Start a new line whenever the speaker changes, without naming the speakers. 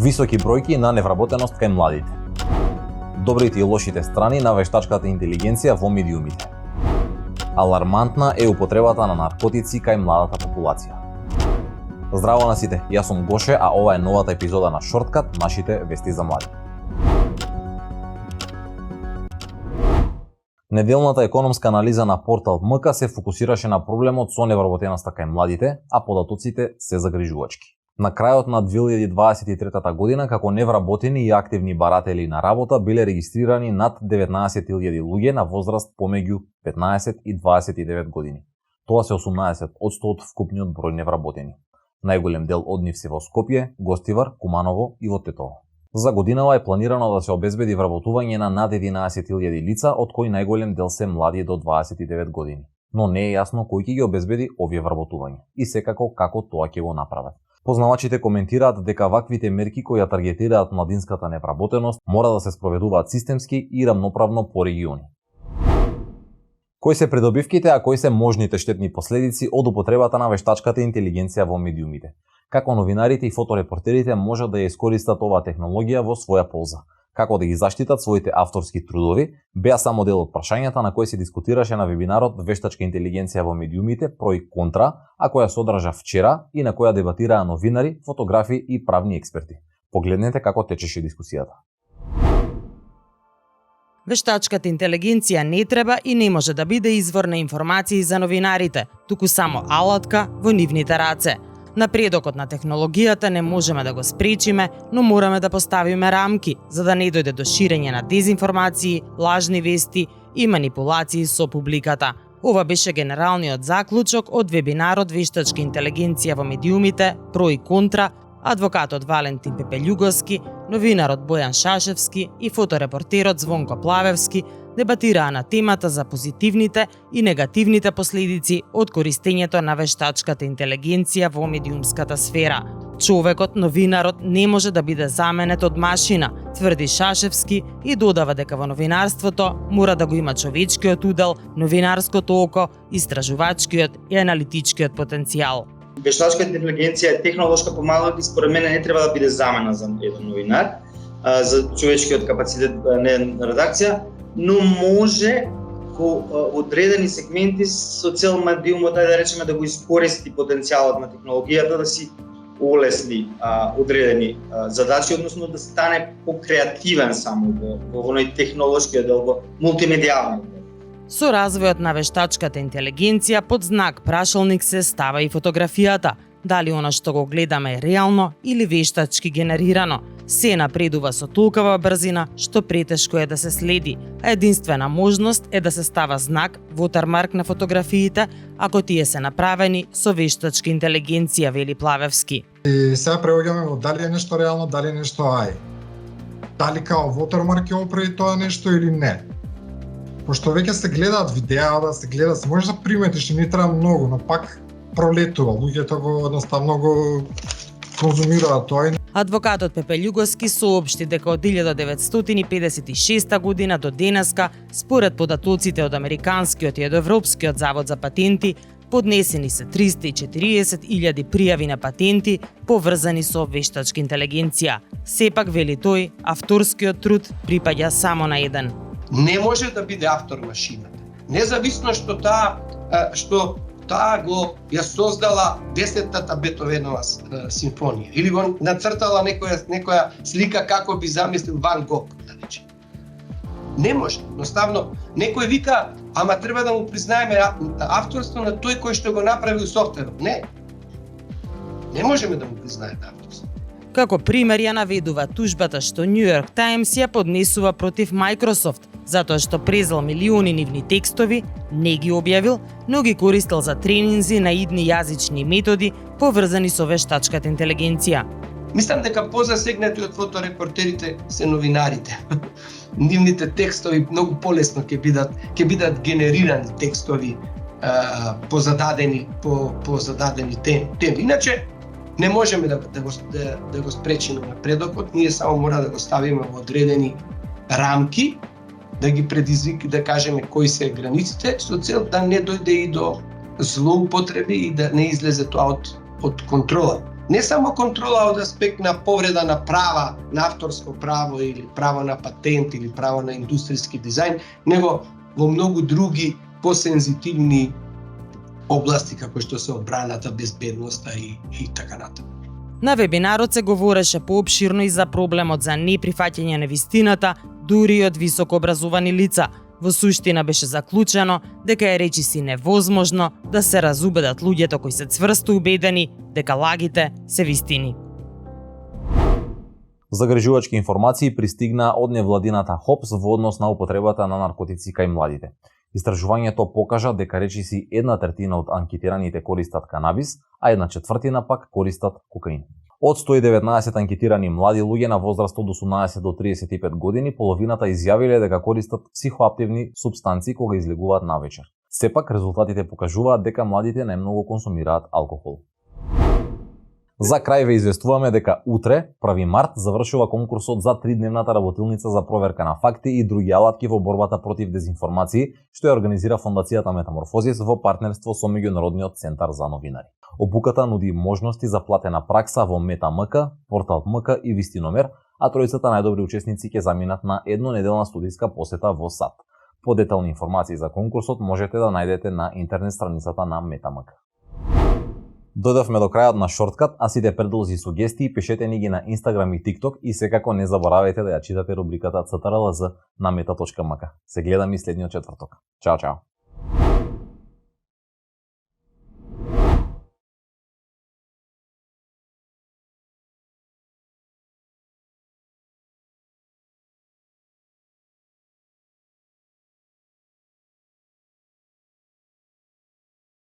Високи бројки на невработеност кај младите. Добрите и лошите страни на вештачката интелигенција во медиумите. Алармантна е употребата на наркотици кај младата популација. Здраво на сите, јас сум Гоше, а ова е новата епизода на Шорткат, нашите вести за млади. Неделната економска анализа на портал МК се фокусираше на проблемот со невработеноста кај младите, а податоците се загрижувачки. На крајот на 2023 година, како невработени и активни баратели на работа, биле регистрирани над 19.000 луѓе на возраст помеѓу 15 и 29 години. Тоа се 18% од вкупниот број невработени. Најголем дел од нив се во Скопје, Гостивар, Куманово и во Тетово. За годинава е планирано да се обезбеди вработување на над 11.000 лица, од кои најголем дел се млади до 29 години. Но не е јасно кој ќе ги обезбеди овие вработувања и секако како тоа ќе го направат. Познавачите коментираат дека ваквите мерки кои ја таргетираат младинската невработеност мора да се спроведуваат системски и рамноправно по региони. Кои се придобивките, а кои се можните штетни последици од употребата на вештачката интелигенција во медиумите? Како новинарите и фоторепортерите можат да ја искористат оваа технологија во своја полза? Како да ги заштитат своите авторски трудови, беа само дел од прашањата на кои се дискутираше на вебинарот Вештачка интелигенција во медиумите, про и контра, а која се одржа вчера и на која дебатираа новинари, фотографи и правни експерти. Погледнете како течеше дискусијата.
Вештачката интелигенција не треба и не може да биде извор на информации за новинарите, туку само алатка во нивните раце. Напредокот на технологијата не можеме да го спречиме, но мораме да поставиме рамки, за да не дојде до ширење на дезинформации, лажни вести и манипулации со публиката. Ова беше генералниот заклучок од вебинарот Вештачка интелигенција во медиумите, про и контра, адвокатот Валентин Пепелјуговски, новинарот Бојан Шашевски и фоторепортерот Звонко Плавевски дебатираа на темата за позитивните и негативните последици од користењето на вештачката интелигенција во медиумската сфера. Човекот, новинарот, не може да биде заменет од машина, тврди Шашевски и додава дека во новинарството мора да го има човечкиот удел, новинарското око, истражувачкиот и аналитичкиот потенцијал.
Вештачката интелигенција е технолошка помага и според мене не треба да биде замена за еден новинар, за човечкиот капацитет на редакција, но може во одредени сегменти со цел медиумот, да речеме, да го искористи потенцијалот на технологијата, да си улесни одредени задачи, односно да стане покреативен само во оној технолошкиот дел, во мултимедијалниот дел.
Со развојот на вештачката интелигенција под знак прашалник се става и фотографијата. Дали она што го гледаме е реално или вештачки генерирано. Се напредува со толкова брзина што претешко е да се следи. А единствена можност е да се става знак, watermark на фотографиите, ако тие се направени со вештачка интелигенција, вели Плавевски.
И сега преоѓаме во дали е нешто реално, дали е нешто AI. Дали као watermark ќе оправи тоа нешто или не. Пошто веќе се гледаат видеа, да се гледа, се може да приметиш, не треба многу, но пак пролетува. Луѓето го едноставно го конзумираат тоа.
Адвокатот Пепелјуговски соопшти дека од 1956 година до денеска, според податоците од Американскиот и од Европскиот завод за патенти, поднесени се 340.000 пријави на патенти поврзани со вештачка интелигенција. Сепак, вели тој, авторскиот труд припаѓа само на еден.
Не може да биде автор машината. Независно што таа го ја создала 10-тата Бетовенова симфонија или го нацртала некоја слика како би замислил Ван Гог, да речем. Не може, едноставно некој вика, ама треба да му признаеме авторство на тој кој што го направил софтверот. Не можеме да му признаеме авторство.
Како пример ја наведува тужбата што New York Times ја поднесува против Microsoft, затоа што презел милиони нивни текстови, не ги објавил, но ги користел за тренинзи на идни јазични методи поврзани со вештачката интелигенција.
Мислам дека позасегнати од фоторепортерите се новинарите. Нивните текстови многу полесно ќе бидат генерирани текстови по зададени теми. Иначе не можеме да го спречиме напредокот, ние само мора да го ставиме во одредени рамки, да ги предизвики, да кажеме кои се границите, со цел да не дојде и до злоупотреби и да не излезе тоа од контрола. Не само контрола од аспект на повреда на права, на авторско право или право на патент или право на индустријски дизајн, него во многу други посензитивни области како што се одбраната, безбедноста и така натаму.
На вебинарот се говореше поопширно и за проблемот за неприфаќање на вистината, дури и од високо образовани лица. Во суштина беше заклучено дека е речиси невозможно да се разубедат луѓето кои се цврсто убедени дека лагите се вистини.
Загрижувачки информации пристигна од невладината ХОПС во однос на употребата на наркотици кај младите. Истражувањето покажа дека речиси 1/3 од анкетираните користат канабис, а 1/4 пак користат кокаин. Од 119 анкетирани млади луѓе на возраст од 18 до 35 години, половината изјавиле дека користат психоактивни супстанции кога излегуваат навечер. Сепак, резултатите покажуваат дека младите најмногу консумираат алкохол. За крај ве известуваме дека утре, 1 март, завршува конкурсот за 3-дневната работилница за проверка на факти и други алатки во борбата против дезинформации, што ја организира Фондацијата Метаморфозис во партнерство со Меѓународниот центар за новинари. Обуката нуди можности за платена пракса во MetaMK, Портал МК и Вистиномер, а тројцата најдобри учесници ќе заминат на еднонеделна студиска посета во САД. Подетални информации за конкурсот можете да најдете на интернет страницата на MetaMK. Дојдовме до крајот на Шорткат, а сите предлози и сугестии пишете ни ги на Instagram и TikTok и секако не заборавајте да ја читате рубриката CTRLZ на meta.mk. Се гледаме следниот четврток. Чао, чао!